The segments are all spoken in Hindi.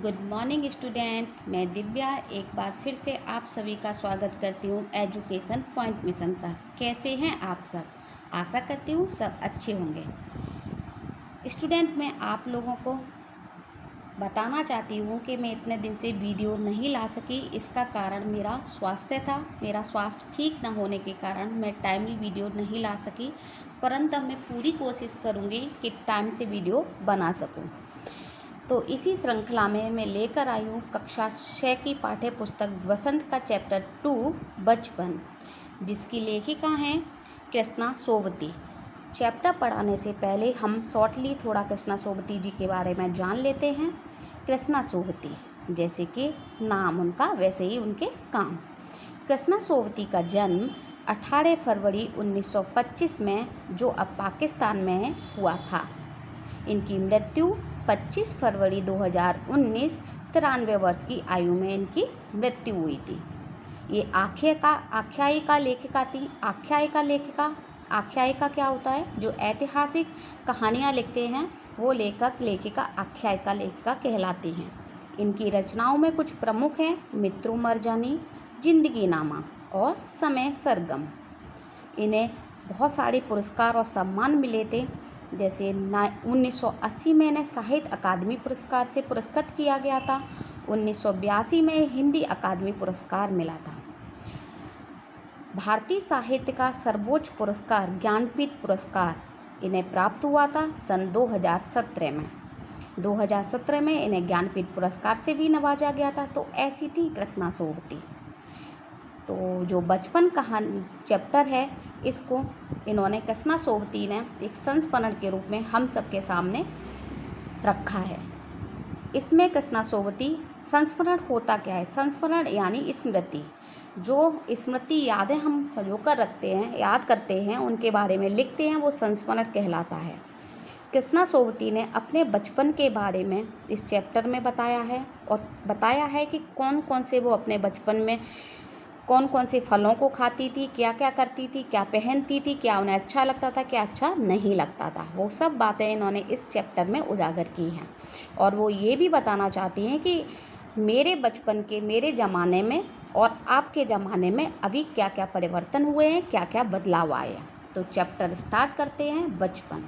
Good morning student. मैं दिव्या एक बार फिर से आप सभी का स्वागत करती हूँ एजुकेशन पॉइंट मिशन पर। कैसे हैं आप सब? आशा करती हूँ सब अच्छे होंगे। स्टूडेंट, मैं आप लोगों को बताना चाहती हूँ कि मैं इतने दिन से वीडियो नहीं ला सकी। इसका कारण मेरा स्वास्थ्य था। मेरा स्वास्थ्य ठीक ना होने के कारण मैं टाइमली वीडियो नहीं ला सकी, परंतु मैं पूरी कोशिश करूँगी कि टाइम से वीडियो बना सकूँ। तो इसी श्रृंखला में मैं लेकर आई हूँ कक्षा 6 की पाठ्य पुस्तक वसंत का चैप्टर 2 बचपन, जिसकी लेखिका हैं कृष्णा सोवती। चैप्टर पढ़ाने से पहले हम शॉर्टली थोड़ा कृष्णा सोवती जी के बारे में जान लेते हैं। कृष्णा सोवती, जैसे कि नाम उनका वैसे ही उनके काम। कृष्णा सोवती का जन्म 18 फरवरी 1925 में, जो अब पाकिस्तान में हुआ था। इनकी मृत्यु 25 फरवरी 2019 93 वर्ष की आयु में इनकी मृत्यु हुई थी। ये आख्यायिका लेखिका थी। आख्यायिका क्या होता है? जो ऐतिहासिक कहानियाँ लिखते हैं वो लेखक लेखिका आख्यायिका लेखिका कहलाती हैं। इनकी रचनाओं में कुछ प्रमुख हैं: मित्रों मरजानी, जिंदगी नामा और समय सरगम। इन्हें बहुत सारे पुरस्कार और सम्मान मिले थे। जैसे 1980 में इन्हें साहित्य अकादमी पुरस्कार से पुरस्कृत किया गया था। 1982 में हिंदी अकादमी पुरस्कार मिला था। भारतीय साहित्य का सर्वोच्च पुरस्कार ज्ञानपीठ पुरस्कार इन्हें प्राप्त हुआ था सन 2017 में। 2017 में इन्हें ज्ञानपीठ पुरस्कार से भी नवाजा गया था। तो ऐसी थी कृष्णा सोवती। तो जो बचपन कहानी चैप्टर है, इसको इन्होंने कृष्णा सोवती ने एक संस्मरण के रूप में हम सबके सामने रखा है। इसमें कृष्णा सोवती संस्मरण होता क्या है? संस्मरण यानी स्मृति। जो स्मृति यादें हम संजोकर रखते हैं, याद करते हैं, उनके बारे में लिखते हैं, वो संस्मरण कहलाता है। कृष्णा सोवती ने अपने बचपन के बारे में इस चैप्टर में बताया है, और बताया है कि कौन कौन से वो अपने बचपन में कौन कौन से फलों को खाती थी, क्या क्या करती थी, क्या पहनती थी, क्या उन्हें अच्छा लगता था, क्या अच्छा नहीं लगता था। वो सब बातें इन्होंने इस चैप्टर में उजागर की हैं। और वो ये भी बताना चाहती हैं कि मेरे बचपन के, मेरे ज़माने में और आपके ज़माने में अभी क्या क्या परिवर्तन हुए हैं, क्या क्या बदलाव आए हैं। तो चैप्टर स्टार्ट करते हैं। बचपन।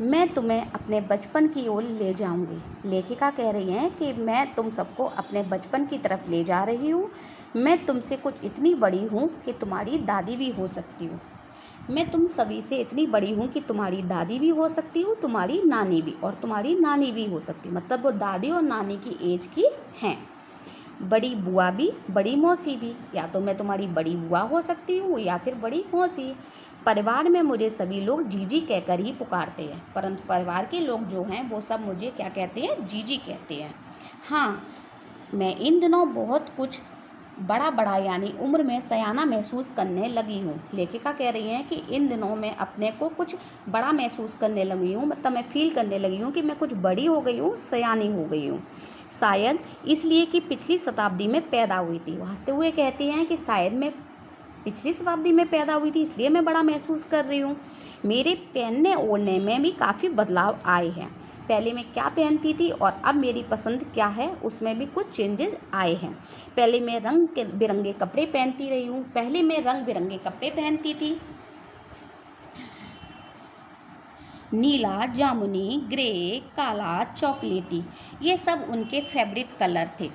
मैं तुम्हें अपने बचपन की ओर ले जाऊंगी। लेखिका कह रही हैं कि मैं तुम सबको अपने बचपन की तरफ ले जा रही हूँ। मैं तुमसे कुछ इतनी बड़ी हूँ कि तुम्हारी दादी भी हो सकती हूँ। मैं तुम सभी से इतनी बड़ी हूँ कि तुम्हारी दादी भी हो सकती हूँ, तुम्हारी नानी भी, और तुम्हारी नानी भी हो सकती हूँ। मतलब वो दादी और नानी की एज की हैं। बड़ी बुआ भी, बड़ी मौसी भी। या तो मैं तुम्हारी बड़ी बुआ हो सकती हूँ या फिर बड़ी मौसी। परिवार में मुझे सभी लोग जीजी कहकर ही पुकारते हैं, परंतु परिवार के लोग जो हैं वो सब मुझे क्या कहते हैं? जीजी कहते हैं। हाँ, मैं इन दिनों बहुत कुछ बड़ा यानी उम्र में सयाना महसूस करने लगी हूँ। लेखिका कह रही हैं कि इन दिनों में अपने को कुछ बड़ा महसूस करने लगी हूँ, मतलब मैं फील करने लगी हूँ कि मैं कुछ बड़ी हो गई हूँ, सयानी हो गई हूँ। शायद इसलिए कि पिछली शताब्दी में पैदा हुई थी। वो हंसते हुए कहती हैं कि शायद मैं पिछली शताब्दी में पैदा हुई थी, इसलिए मैं बड़ा महसूस कर रही हूँ। मेरे पहनने ओढ़ने में भी काफ़ी बदलाव आए हैं। पहले मैं क्या पहनती थी और अब मेरी पसंद क्या है, उसमें भी कुछ चेंजेस आए हैं। पहले मैं रंग बिरंगे कपड़े पहनती रही हूँ। पहले मैं रंग बिरंगे कपड़े पहनती थी। नीला, जामुनी, ग्रे, काला, चॉकलेटी, ये सब उनके फेवरेट कलर थे।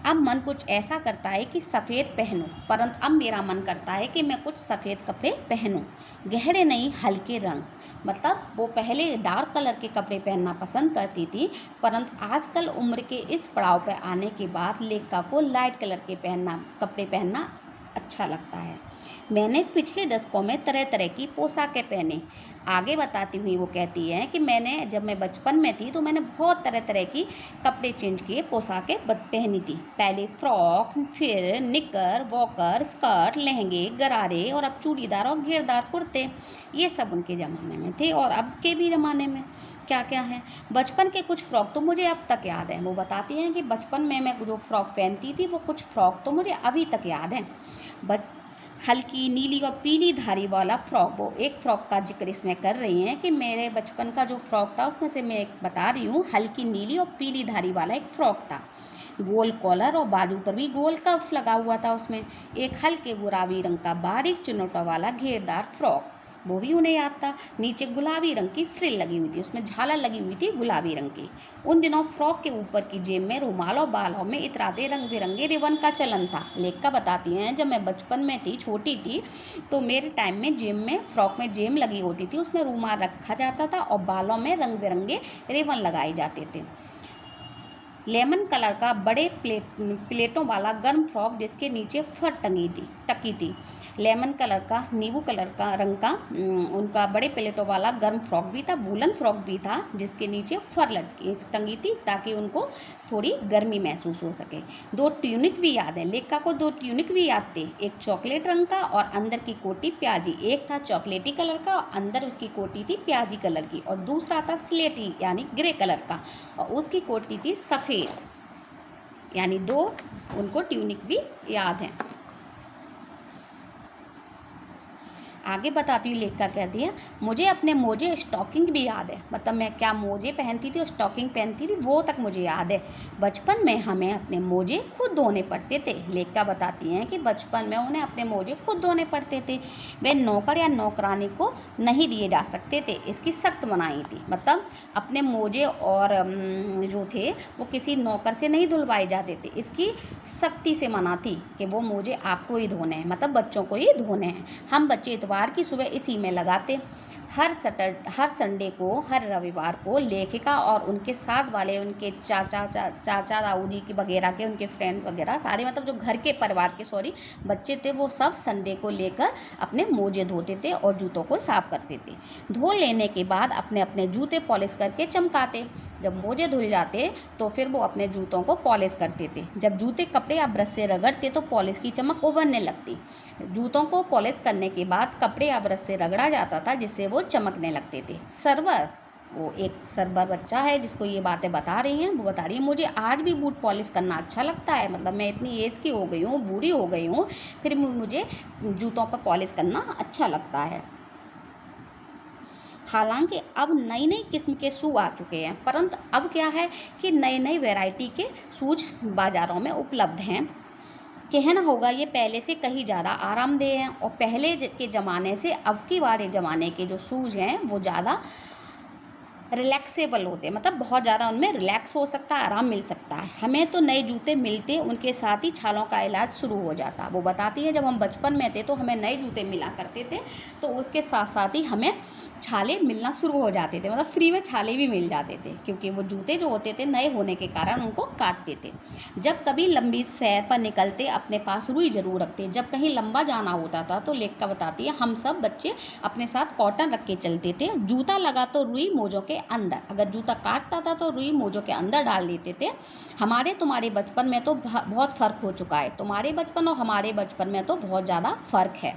अब मन कुछ ऐसा करता है कि सफ़ेद पहनूं, परंतु अब मेरा मन करता है कि मैं कुछ सफ़ेद कपड़े पहनूं। गहरे नहीं, हल्के रंग। मतलब वो पहले डार्क कलर के कपड़े पहनना पसंद करती थी, परंतु आजकल उम्र के इस पड़ाव पर आने के बाद लेखिका को लाइट कलर के कपड़े पहनना अच्छा लगता है। मैंने पिछले दशकों में तरह तरह की पोशाकें पहनी। आगे बताती हुई वो कहती है कि जब मैं बचपन में थी तो मैंने बहुत तरह तरह की कपड़े चेंज किए, पोशाकें पहनी थी। पहले फ्रॉक, फिर निकर, वॉकर, स्कर्ट, लहंगे, गरारे, और अब चूड़ीदार और घेरदार कुर्ते। ये सब उनके ज़माने में थे, और अब के भी ज़माने में क्या क्या है। बचपन के कुछ फ़्रॉक तो मुझे अब तक याद है। वो बताती हैं कि बचपन में मैं जो फ़्रॉक पहनती थी, वो कुछ फ़्रॉक तो मुझे अभी तक याद हैं। हल्की नीली और पीली धारी वाला फ्रॉक, वो एक फ़्रॉक का जिक्र इसमें कर रही हैं कि मेरे बचपन का जो फ़्रॉक था उसमें से मैं एक बता रही हूँ, हल्की नीली और पीली धारी वाला एक फ़्रॉक था। गोल कॉलर और बाजू पर भी गोल कफ लगा हुआ था उसमें। एक हल्के गुलाबी रंग का बारीक चुनौटों वाला घेरदार फ्रॉक, वो भी उन्हें याद था। नीचे गुलाबी रंग की फ्रिल लगी हुई थी, उसमें झालर लगी हुई थी गुलाबी रंग की। उन दिनों फ्रॉक के ऊपर की जेब में रुमाल और बालों में इतराते रंग बिरंगे रिबन का चलन था। लेखिका बताती हैं, जब मैं बचपन में थी, छोटी थी, तो मेरे टाइम में जेब में, फ्रॉक में जेब लगी होती थी, उसमें रुमाल रखा जाता था और बालों में रंग बिरंगे रिबन लगाए जाते थे। लेमन कलर का बड़े प्लेटों वाला गर्म फ्रॉक जिसके नीचे फर टकी थी। लेमन कलर का, नींबू कलर का रंग का उनका बड़े प्लेटों वाला गर्म फ्रॉक भी था, वूलन फ्रॉक भी था जिसके नीचे फर टंगी थी ताकि उनको थोड़ी गर्मी महसूस हो सके। 2 ट्यूनिक भी याद है, लेखिका को 2 ट्यूनिक भी याद थे। एक चॉकलेट रंग का और अंदर की कोटी प्याजी, एक था चॉकलेटी कलर का और अंदर उसकी कोटी थी प्याजी कलर की, और दूसरा था स्लेटी यानी ग्रे कलर का और उसकी कोटी थी सफ़ेद, यानी 2 उनको ट्यूनिक भी याद हैं। आगे बताती हूँ, लेखिका कहती है, मुझे अपने मोजे स्टॉकिंग भी याद है। मतलब मैं क्या मोजे पहनती थी और स्टॉकिंग पहनती थी, वो तक मुझे याद है। बचपन में हमें अपने मोजे खुद धोने पड़ते थे। लेखिका बताती हैं कि बचपन में उन्हें अपने मोजे खुद धोने पड़ते थे। वे नौकर या नौकरानी को नहीं दिए जा सकते थे, इसकी सख्त मनाही थी। मतलब अपने मोजे और जो थे वो किसी नौकर से नहीं धुलवाए जाते थे, इसकी सख्ती से मना थी कि वो मोजे आपको ही धोने हैं, मतलब बच्चों को ही धोने हैं। हम बच्चे इतवार की सुबह इसी में लगाते। हर संडे को, हर रविवार को लेखिका और उनके साथ वाले उनके चाचा दाऊदी की वगैरह के, उनके फ्रेंड वगैरह सारे, मतलब जो घर के परिवार के बच्चे थे, वो सब संडे को लेकर अपने मोजे धोते थे और जूतों को साफ करते थे। धो लेने के बाद अपने अपने जूते पॉलिश करके चमकाते। जब मोजे धुल जाते तो फिर वो अपने जूतों को पॉलिश करते थे। जब जूते कपड़े या ब्रश से रगड़ते तो पॉलिश की चमक उभरने लगती। जूतों को पॉलिश करने के बाद कपड़े या ब्रश से रगड़ा जाता था जिससे वो चमकने लगते थे। सर्वर, वो एक सर्वर बच्चा है जिसको ये बातें बता रही हैं, वो बता रही है, मुझे आज भी बूट पॉलिश करना अच्छा लगता है। मतलब मैं इतनी एज की हो गई हूँ, बूढ़ी हो गई हूँ, फिर मुझे जूतों पर पॉलिश करना अच्छा लगता है। हालांकि अब नई नई किस्म के शू आ चुके हैं, परंतु अब क्या है कि नई नई वैरायटी के शूज बाज़ारों में उपलब्ध हैं। कहना होगा ये पहले से कहीं ज़्यादा आरामदेह हैं और पहले के ज़माने से अब की वाले ज़माने के जो शूज़ हैं वो ज़्यादा रिलैक्सेबल होते हैं। मतलब बहुत ज़्यादा उनमें रिलैक्स हो सकता है, आराम मिल सकता है। हमें तो नए जूते मिलते, उनके साथ ही छालों का इलाज शुरू हो जाता। वो बताती है, जब हम बचपन में थे तो हमें नए जूते मिला करते थे, तो उसके साथ साथ ही हमें छाले मिलना शुरू हो जाते थे। मतलब फ्री में छाले भी मिल जाते थे, क्योंकि वो जूते जो होते थे नए होने के कारण उनको काटते थे। जब कभी लंबी सैर पर निकलते अपने पास रुई जरूर रखते। जब कहीं लंबा जाना होता था तो लेखिका बताती है, हम सब बच्चे अपने साथ कॉटन रख के चलते थे। जूता लगा तो रुई मोजों के अंदर, अगर जूता काटता था तो रुई मोजों के अंदर डाल देते थे। हमारे तुम्हारे बचपन में तो बहुत फ़र्क हो चुका है। तुम्हारे बचपन और हमारे बचपन में तो बहुत ज़्यादा फ़र्क है।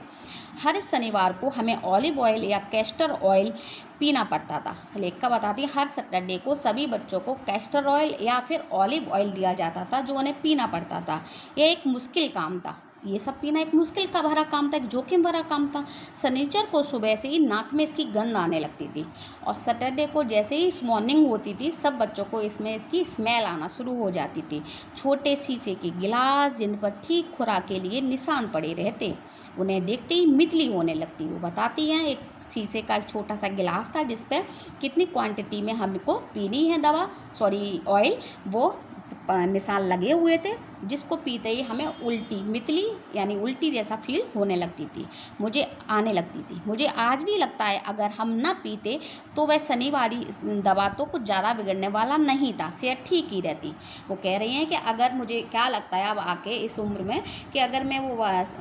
हर शनिवार को हमें ऑलिव ऑयल या कैस्टर ऑयल पीना पड़ता था। लेखिका बताती है, हर सैटरडे को सभी बच्चों को कैस्टर ऑयल या फिर ऑलिव ऑयल दिया जाता था जो उन्हें पीना पड़ता था। यह एक मुश्किल काम था, ये सब पीना एक मुश्किल का भरा काम था, एक जोखिम भरा काम था। शनिचर को सुबह से ही नाक में इसकी गंध आने लगती थी और सैटरडे को जैसे ही मॉर्निंग होती थी सब बच्चों को इसमें इसकी स्मेल आना शुरू हो जाती थी। छोटे शीशे के गिलास जिन पर ठीक खुराक के लिए निशान पड़े रहते, उन्हें देखते ही मितली होने लगती। वो बताती हैं, एक शीशे का एक छोटा सा गिलास था जिस पर कितनी क्वांटिटी में हमको पीनी है ऑयल, वो निशान लगे हुए थे, जिसको पीते ही हमें उल्टी मितली यानी उल्टी जैसा फील होने लगती थी, मुझे आने लगती थी। मुझे आज भी लगता है अगर हम ना पीते तो वह शनिवारी दवा तो कुछ ज़्यादा बिगड़ने वाला नहीं था, सेहत ठीक ही रहती। वो कह रही हैं कि अगर मुझे क्या लगता है अब आके इस उम्र में कि अगर मैं वो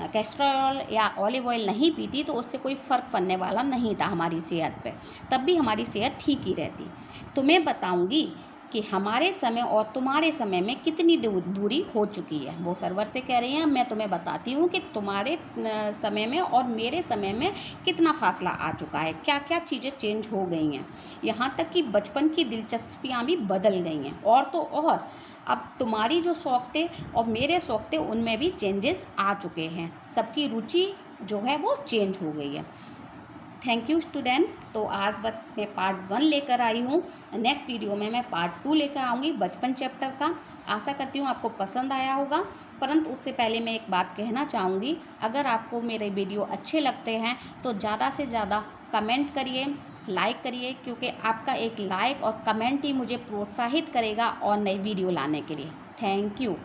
कैस्टर ऑयल या ऑलिव ऑयल नहीं पीती तो उससे कोई फ़र्क पड़ने वाला नहीं था हमारी सेहत पे, तब भी हमारी सेहत ठीक ही रहती। तुम्हें बताऊँगी कि हमारे समय और तुम्हारे समय में कितनी दूरी हो चुकी है। वो सर्वर से कह रही हैं, मैं तुम्हें बताती हूँ कि तुम्हारे समय में और मेरे समय में कितना फासला आ चुका है, क्या क्या चीज़ें चेंज हो गई हैं। यहाँ तक कि बचपन की दिलचस्पियाँ भी बदल गई हैं। और तो और अब तुम्हारी जो शौक़ थे और मेरे शौक़ थे उनमें भी चेंजेस आ चुके हैं। सबकी रुचि जो है वो चेंज हो गई है। Thank you student. तो आज बस मैं पार्ट 1 लेकर आई हूँ। नेक्स्ट वीडियो में मैं पार्ट 2 लेकर आऊँगी बचपन चैप्टर का। आशा करती हूँ आपको पसंद आया होगा। परंतु उससे पहले मैं एक बात कहना चाहूँगी, अगर आपको मेरे वीडियो अच्छे लगते हैं तो ज़्यादा से ज़्यादा कमेंट करिए, लाइक करिए, क्योंकि आपका एक लाइक और कमेंट ही मुझे प्रोत्साहित करेगा और नई वीडियो लाने के लिए। Thank you.